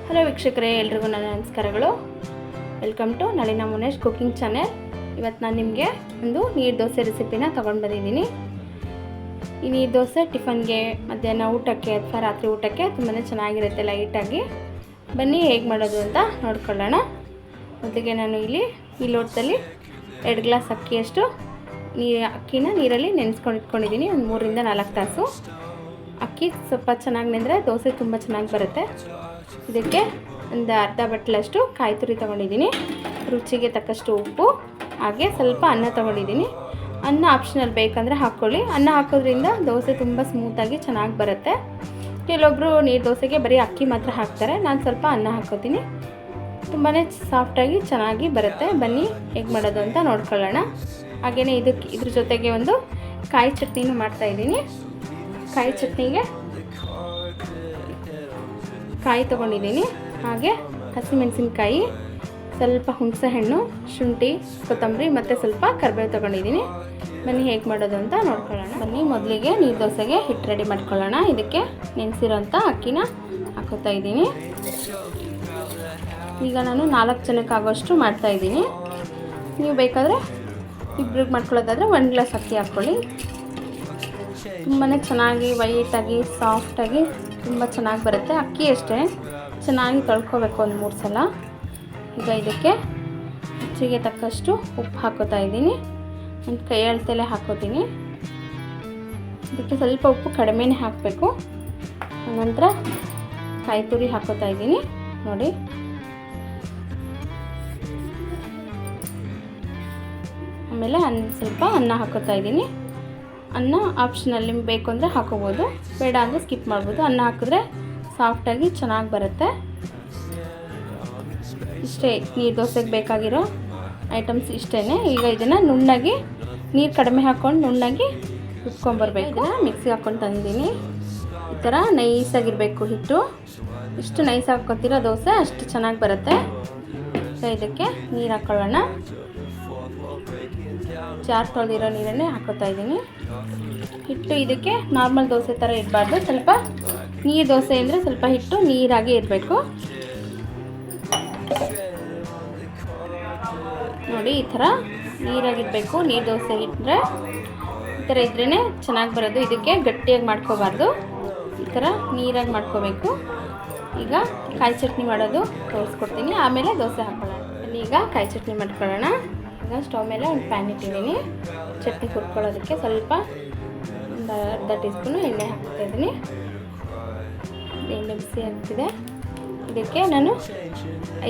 Hello ವೀಕ್ಷಕರೇ, ಎಲ್ರಿಗೂ ನನ್ನ ನಮಸ್ಕಾರಗಳು. Welcome to Nalina Munesh cooking channel. ಇವತ್ತು ನಾನು ನಿಮಗೆ ಒಂದು ನೀರು ದೋಸೆ ರೆಸಿಪಿನ ತೊಗೊಂಡು ಬಂದಿದ್ದೀನಿ. ಈ ನೀರು ದೋಸೆ ಟಿಫನ್ಗೆ, ಮಧ್ಯಾಹ್ನ ಊಟಕ್ಕೆ ಅಥವಾ ರಾತ್ರಿ ಊಟಕ್ಕೆ ತುಂಬಾ ಚೆನ್ನಾಗಿರುತ್ತೆ ಲೈಟಾಗಿ. ಬನ್ನಿ ಹೇಗೆ ಮಾಡೋದು ಅಂತ ನೋಡ್ಕೊಳ್ಳೋಣ. ಮೊದಲಿಗೆ ನಾನು ಈ ಲೋಟದಲ್ಲಿ 2 ಗ್ಲಾಸ್ ಅಕ್ಕಿಯಷ್ಟು ಅಕ್ಕಿನ ನೀರಲ್ಲಿ ನೆನೆಸ್ಕೊಂಡಿಟ್ಕೊಂಡಿದ್ದೀನಿ. ಒಂದು 3 ರಿಂದ 4 ತಾಸು. ಅಕ್ಕಿ ಸ್ವಲ್ಪ ಚೆನ್ನಾಗಿ ನೆಂದರೆ ದೋಸೆ ತುಂಬ ಚೆನ್ನಾಗಿ ಬರುತ್ತೆ. ಇದಕ್ಕೆ ಒಂದು ಅರ್ಧ ಬಟ್ಲಷ್ಟು ಕಾಯಿ ತುರಿ ತೊಗೊಂಡಿದ್ದೀನಿ, ರುಚಿಗೆ ತಕ್ಕಷ್ಟು ಉಪ್ಪು, ಹಾಗೆ ಸ್ವಲ್ಪ ಅನ್ನ ತೊಗೊಂಡಿದ್ದೀನಿ. ಅನ್ನ ಆಪ್ಷನಲ್, ಬೇಕಂದರೆ ಹಾಕ್ಕೊಳ್ಳಿ. ಅನ್ನ ಹಾಕೋದ್ರಿಂದ ದೋಸೆ ತುಂಬ ಸ್ಮೂತಾಗಿ ಚೆನ್ನಾಗಿ ಬರುತ್ತೆ. ಕೆಲವೊಬ್ಬರು ನೀರು ದೋಸೆಗೆ ಬರೀ ಅಕ್ಕಿ ಮಾತ್ರ ಹಾಕ್ತಾರೆ, ನಾನು ಸ್ವಲ್ಪ ಅನ್ನ ಹಾಕ್ಕೋತೀನಿ, ತುಂಬಾ ಸಾಫ್ಟಾಗಿ ಚೆನ್ನಾಗಿ ಬರುತ್ತೆ. ಬನ್ನಿ ಹೇಗೆ ಮಾಡೋದು ಅಂತ ನೋಡ್ಕೊಳ್ಳೋಣ. ಹಾಗೆಯೇ ಇದ್ರ ಜೊತೆಗೆ ಒಂದು ಕಾಯಿ ಚಟ್ನಿನೂ ಮಾಡ್ತಾಯಿದ್ದೀನಿ. ಕಾಯಿ ಚಟ್ನಿಗೆ ಕಾಯಿ ತೊಗೊಂಡಿದ್ದೀನಿ, ಹಾಗೆ ಹಸಿಮೆಣಸಿನ್ಕಾಯಿ, ಸ್ವಲ್ಪ ಹುಣಸೆ ಹಣ್ಣು, ಶುಂಠಿ, ಕೊತ್ತಂಬರಿ ಮತ್ತು ಸ್ವಲ್ಪ ಕರಿಬೇವು ತೊಗೊಂಡಿದ್ದೀನಿ. ಬನ್ನಿ ಹೇಗೆ ಮಾಡೋದು ಅಂತ ನೋಡ್ಕೊಳ್ಳೋಣ. ಬನ್ನಿ ಮೊದಲಿಗೆ ನೀರು ದೋಸೆಗೆ ಹಿಟ್ಟು ರೆಡಿ ಮಾಡ್ಕೊಳ್ಳೋಣ. ಇದಕ್ಕೆ ನೆನೆಸಿರೋಂಥ ಅಕ್ಕಿನ ಹಾಕೋತಾ ಇದ್ದೀನಿ. ಈಗ ನಾನು 4 ಜನಕ್ಕಾಗೋಷ್ಟು ಮಾಡ್ತಾಯಿದ್ದೀನಿ. ನೀವು ಬೇಕಾದರೆ ಇಬ್ಬರಿಗೆ ಮಾಡ್ಕೊಳ್ಳೋದಾದರೆ 1 ಗ್ಲಾಸ್ ಅಕ್ಕಿ ಹಾಕ್ಕೊಳ್ಳಿ. ತುಂಬಾ ಚೆನ್ನಾಗಿ ವೈಟಾಗಿ ಸಾಫ್ಟಾಗಿ ತುಂಬ ಚೆನ್ನಾಗಿ ಬರುತ್ತೆ. ಅಕ್ಕಿ ಅಷ್ಟೇ ಚೆನ್ನಾಗಿ ತೊಳ್ಕೊಬೇಕು ಒಂದು 3 ಸಲ. ಈಗ ಇದಕ್ಕೆ ರುಚಿಗೆ ತಕ್ಕಷ್ಟು ಉಪ್ಪು ಹಾಕೋತಾ ಇದ್ದೀನಿ. ಒಂದು ಕೈ ಅಳತೆಲೆ ಹಾಕೋತೀನಿ. ಇದಕ್ಕೆ ಸ್ವಲ್ಪ ಉಪ್ಪು ಕಡಿಮೆನೇ ಹಾಕಬೇಕು. ನಂತರ ಕಾಯಿ ತುರಿ ಹಾಕೋತಾ ಇದ್ದೀನಿ ನೋಡಿ. ಆಮೇಲೆ ಸ್ವಲ್ಪ ಅನ್ನ ಹಾಕೋತಾ ಇದ್ದೀನಿ. ಅನ್ನ ಆಪ್ಷನಲ್, ನಿಮ್ಗೆ ಬೇಕು ಅಂದರೆ ಹಾಕೋಬೋದು, ಬೇಡ ಅಂದರೆ ಸ್ಕಿಪ್ ಮಾಡ್ಬೋದು. ಅನ್ನ ಹಾಕಿದ್ರೆ ಸಾಫ್ಟಾಗಿ ಚೆನ್ನಾಗಿ ಬರುತ್ತೆ. ಇಷ್ಟೇ ನೀರು ದೋಸೆಗೆ ಬೇಕಾಗಿರೋ ಐಟಮ್ಸ್ ಇಷ್ಟೇ. ಈಗ ಇದನ್ನು ನುಣ್ಣಗೆ ನೀರು ಕಡಿಮೆ ಹಾಕ್ಕೊಂಡು ನುಣ್ಣಗೆ ರುಬ್ಕೊಂಬರ್ಬೇಕು. ಮಿಕ್ಸಿಗೆ ಹಾಕ್ಕೊಂಡು ತಂದಿದ್ದೀನಿ. ಈ ಥರ ನೈಸಾಗಿರಬೇಕು ಹಿಟ್ಟು. ಇಷ್ಟು ನೈಸ್ ಹಾಕ್ಕೊತೀರೋ ದೋಸೆ ಅಷ್ಟು ಚೆನ್ನಾಗಿ ಬರುತ್ತೆ. ಇದಕ್ಕೆ ನೀರು ಹಾಕ್ಕೊಳ್ಳೋಣ. ಜಾರ್ ತೊಳೆದಿರೋ ನೀರನ್ನೇ ಹಾಕೋತಾ ಇದ್ದೀನಿ. ಹಿಟ್ಟು ಇದಕ್ಕೆ ನಾರ್ಮಲ್ ದೋಸೆ ಥರ ಇರಬಾರ್ದು, ಸ್ವಲ್ಪ ನೀರು ದೋಸೆ ಅಂದರೆ ಸ್ವಲ್ಪ ಹಿಟ್ಟು ನೀರಾಗಿ ಇರಬೇಕು ನೋಡಿ. ಈ ಥರ ನೀರಾಗಿರಬೇಕು. ನೀರು ದೋಸೆ ಇಟ್ಟರೆ ಈ ಥರ ಇದ್ರೇ ಚೆನ್ನಾಗಿ ಬರೋದು. ಇದಕ್ಕೆ ಗಟ್ಟಿಯಾಗಿ ಮಾಡ್ಕೋಬಾರ್ದು, ಈ ಥರ ನೀರಾಗಿ ಮಾಡ್ಕೋಬೇಕು. ಈಗ ಕಾಯಿ ಚಟ್ನಿ ಮಾಡೋದು ತೋರಿಸ್ಕೊಡ್ತೀನಿ, ಆಮೇಲೆ ದೋಸೆ ಹಾಕೊಳ್ಳೋಣ. ಈಗ ಕಾಯಿ ಚಟ್ನಿ ಮಾಡ್ಕೊಳ್ಳೋಣ. ಈಗ ಸ್ಟವ್ ಮೇಲೆ ಒಂದು ಪ್ಯಾನ್ ಇಟ್ಟಿದ್ದೀನಿ. ಚಟ್ನಿ ಹುರ್ಕೊಳ್ಳೋದಕ್ಕೆ ಸ್ವಲ್ಪ ಒಂದು ಅರ್ಧ ಟೀ ಸ್ಪೂನು ಎಣ್ಣೆ ಹಾಕ್ತಾಯಿದ್ದೀನಿ. ಎಣ್ಣೆ ಬಿಸಿ ಆಗ್ತಿದೆ. ಇದಕ್ಕೆ ನಾನು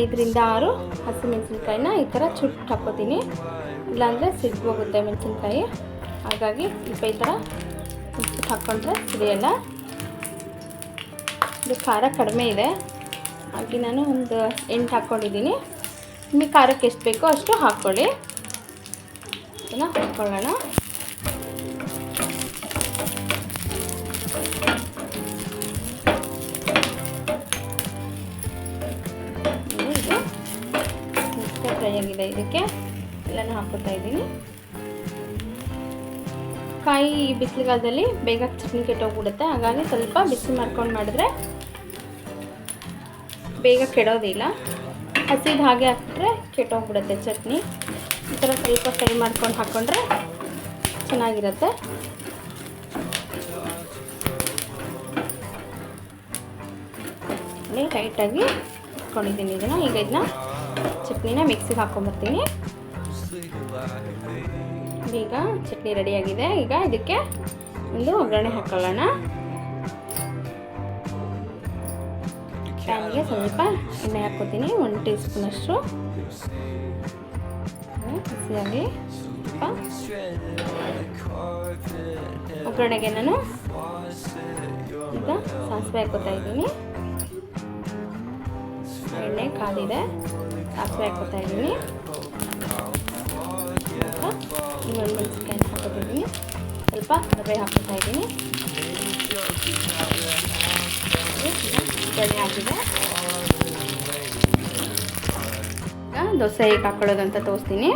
5 ರಿಂದ 6 ಹಸಿಮೆಣಸಿನ್ಕಾಯಿನ ಈ ಥರ ಚುಟ್ಟು ಹಾಕ್ಕೋತೀನಿ. ಇಲ್ಲಾಂದರೆ ಸಿಡ್ಬೋಗುತ್ತೆ ಮೆಣಸಿನ್ಕಾಯಿ, ಹಾಗಾಗಿ ಸ್ವಲ್ಪ ಈ ಥರ ಹಾಕ್ಕೊಂಡ್ರೆ ಸಿಡಿಯಲ್ಲ. ಇದು ಖಾರ ಕಡಿಮೆ ಇದೆ, ಹಾಗೆ ನಾನು ಒಂದು 8 ಹಾಕ್ಕೊಂಡಿದ್ದೀನಿ. ನಿಮಗೆ ಖಾರಕ್ಕೆ ಎಷ್ಟು ಬೇಕೋ ಅಷ್ಟು ಹಾಕ್ಕೊಳ್ಳಿ. ಅದನ್ನು ಹಾಕ್ಕೊಳ್ಳೋಣ. ಇದು ಫ್ರೈ ಆಗಿದೆ. ಇದಕ್ಕೆ ಎಲ್ಲನೂ ಹಾಕ್ಕೊತಾ ಇದ್ದೀನಿ. ಕಾಯಿ ಬಿಸಿಲುಗಾಲದಲ್ಲಿ ಬೇಗ ಚಟ್ನಿ ಕೆಟ್ಟೋಗ್ಬಿಡುತ್ತೆ, ಹಾಗಾಗಿ ಸ್ವಲ್ಪ ಬಿಸಿ ಮಾಡ್ಕೊಂಡು ಮಾಡಿದ್ರೆ ಬೇಗ ಕೆಡೋದಿಲ್ಲ. ಹಸಿದು ಹಾಗೆ ಹಾಕಿದ್ರೆ ಕೆಟ್ಟೋಗ್ಬಿಡುತ್ತೆ ಚಟ್ನಿ. ಈ ಥರ ಸ್ವಲ್ಪ ಫ್ರೈ ಮಾಡ್ಕೊಂಡು ಹಾಕ್ಕೊಂಡ್ರೆ ಚೆನ್ನಾಗಿರುತ್ತೆ. ಟೈಟಾಗಿ ಇಟ್ಕೊಂಡಿದ್ದೀನಿ ಇದನ್ನು. ಈಗ ಇದನ್ನ ಚಟ್ನಿನ ಮಿಕ್ಸಿಗೆ ಹಾಕ್ಕೊಂಬರ್ತೀನಿ. ಈಗ ಚಟ್ನಿ ರೆಡಿಯಾಗಿದೆ. ಈಗ ಇದಕ್ಕೆ ಒಂದು ಒಗ್ಗರಣೆ ಹಾಕ್ಕೊಳ್ಳೋಣ. ಪ್ಯಾನ್ಗೆ ಸ್ವಲ್ಪ ಎಣ್ಣೆ ಹಾಕ್ಕೊತೀನಿ, 1 ಟೀ ಸ್ಪೂನಷ್ಟು. ಹಸಿಯಾಗಿ ಸ್ವಲ್ಪ ಒಗ್ಗರಣೆಗೆ ನಾನು ಈಗ ಸಾಸಿವೆ ಹಾಕ್ಕೊತಾ ಇದ್ದೀನಿ. ಎಣ್ಣೆ ಕಾದಿದೆ, ಸಾಸಿವೆ ಹಾಕ್ಕೊತಾ ಇದ್ದೀನಿ. ಇನ್ನೊಂದು ಮೆಣಸಿನ್ಕಾಯಿ ಹಾಕ್ಕೊತಿದ್ದೀನಿ, ಸ್ವಲ್ಪ ಕರಿಬೇವು ಹಾಕ್ಕೊತಾ ಇದ್ದೀನಿ. ಒಗ್ಗರಣೆ ಆಗಿದೆ. ದೋಸೆ ಹೇಗೆ ಹಾಕ್ಕೊಳ್ಳೋದು ಅಂತ ತೋರಿಸ್ತೀನಿ.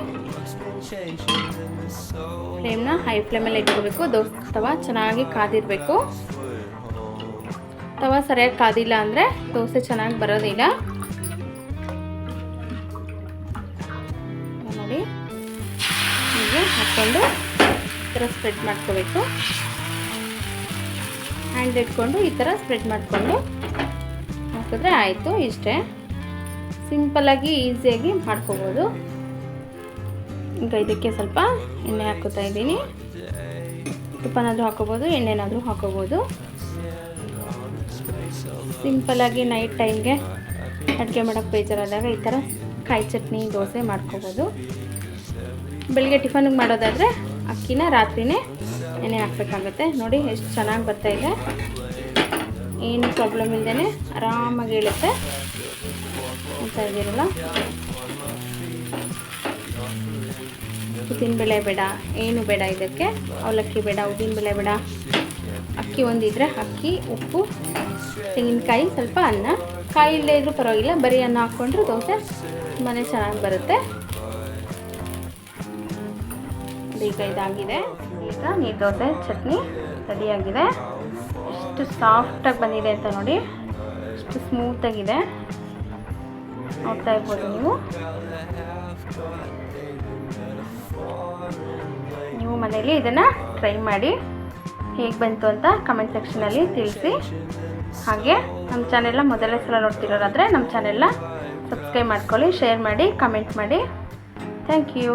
ಫ್ಲೇಮ್ನ ಹೈ ಫ್ಲೇಮಲ್ಲಿ ಇಟ್ಕೋಬೇಕು. ದೋಸೆ ತವ ಚೆನ್ನಾಗಿ ಕಾದಿರಬೇಕು. ತವಾ ಸರಿಯಾಗಿ ಕಾದಿಲ್ಲ ಅಂದರೆ ದೋಸೆ ಚೆನ್ನಾಗಿ ಬರೋದಿಲ್ಲ. ನೋಡಿ ಹೀಗೆ ಹಾಕ್ಕೊಂಡು ಈ ಥರ ಸ್ಪ್ರೆಡ್ ಮಾಡ್ಕೋಬೇಕು. ಹ್ಯಾಂಡ್ ಇಟ್ಕೊಂಡು ಈ ಥರ ಸ್ಪ್ರೆಡ್ ಮಾಡಿಕೊಂಡು ಹಾಕಿದ್ರೆ ಆಯಿತು. ಇಷ್ಟೇ ಸಿಂಪಲ್ಲಾಗಿ ಈಸಿಯಾಗಿ ಮಾಡ್ಕೋಬೋದು. ಈಗ ಇದಕ್ಕೆ ಸ್ವಲ್ಪ ಎಣ್ಣೆ ಹಾಕೋತಾ ಇದ್ದೀನಿ. ತುಪ್ಪನಾದರೂ ಹಾಕೋಬೋದು, ಎಣ್ಣೆನಾದರೂ ಹಾಕೋಬೋದು. ಸಿಂಪಲ್ಲಾಗಿ ನೈಟ್ ಟೈಮ್ಗೆ ಅಡುಗೆ ಮಾಡೋಕ್ಕೆ ಬೇಜಾರಾದಾಗ ಈ ಥರ ಕಾಯಿ ಚಟ್ನಿ ದೋಸೆ ಮಾಡ್ಕೋಬೋದು. ಬೆಳಿಗ್ಗೆ ಟಿಫನ್ಗೆ ಮಾಡೋದಾದರೆ ಅಕ್ಕಿನ ರಾತ್ರಿನೇ ನೆನೆ ಹಾಕಬೇಕಾಗುತ್ತೆ. ನೋಡಿ ಎಷ್ಟು ಚೆನ್ನಾಗಿ ಬರ್ತಾಯಿದೆ, ಏನು ಪ್ರಾಬ್ಲಮ್ ಇಲ್ಲದೇ ಆರಾಮಾಗಿ ಹೇಳುತ್ತೆ ಅಂತ ಇದ್ದೀರಲ್ಲ. ಉದ್ದಿನಬೇಳೆ ಬೇಡ, ಏನು ಬೇಡ, ಇದಕ್ಕೆ ಅವಲಕ್ಕಿ ಬೇಡ, ಉದ್ದಿನಬೇಳೆ ಬೇಡ, ಅಕ್ಕಿ ಒಂದಿದ್ರೆ ಅಕ್ಕಿ, ಉಪ್ಪು, ತೆಂಗಿನಕಾಯಿ, ಸ್ವಲ್ಪ ಅನ್ನ. ಕಾಯಿ ಇಲ್ಲೇ ಇದ್ರೂ ಪರವಾಗಿಲ್ಲ, ಬರೀ ಅನ್ನ ಹಾಕ್ಕೊಂಡ್ರೆ ದೋಸೆ ತುಂಬಾ ಚೆನ್ನಾಗಿ ಬರುತ್ತೆ. ಈಗ ಇದಾಗಿದೆ. ಈಗ ನೀರು ದೋಸೆ ಚಟ್ನಿ ರೆಡಿಯಾಗಿದೆ. ಎಷ್ಟು ಸಾಫ್ಟಾಗಿ ಬಂದಿದೆ ಅಂತ ನೋಡಿ, ಎಷ್ಟು ಸ್ಮೂತಾಗಿದೆ, ನೋಡ್ತಾ ಇರ್ಬೋದು ನೀವು. ನೀವು ಮನೆಯಲ್ಲಿ ಇದನ್ನು ಟ್ರೈ ಮಾಡಿ, ಹೇಗೆ ಬಂತು ಅಂತ ಕಮೆಂಟ್ ಸೆಕ್ಷನಲ್ಲಿ ತಿಳಿಸಿ. ಹಾಗೆ ನಮ್ಮ ಚಾನೆಲ್ನ ಮೊದಲನೇ ಸಲ ನೋಡ್ತಿರೋರಾದರೆ ನಮ್ಮ ಚಾನೆಲ್ನ ಸಬ್ಸ್ಕ್ರೈಬ್ ಮಾಡ್ಕೊಳ್ಳಿ, ಶೇರ್ ಮಾಡಿ, ಕಮೆಂಟ್ ಮಾಡಿ. Thank you.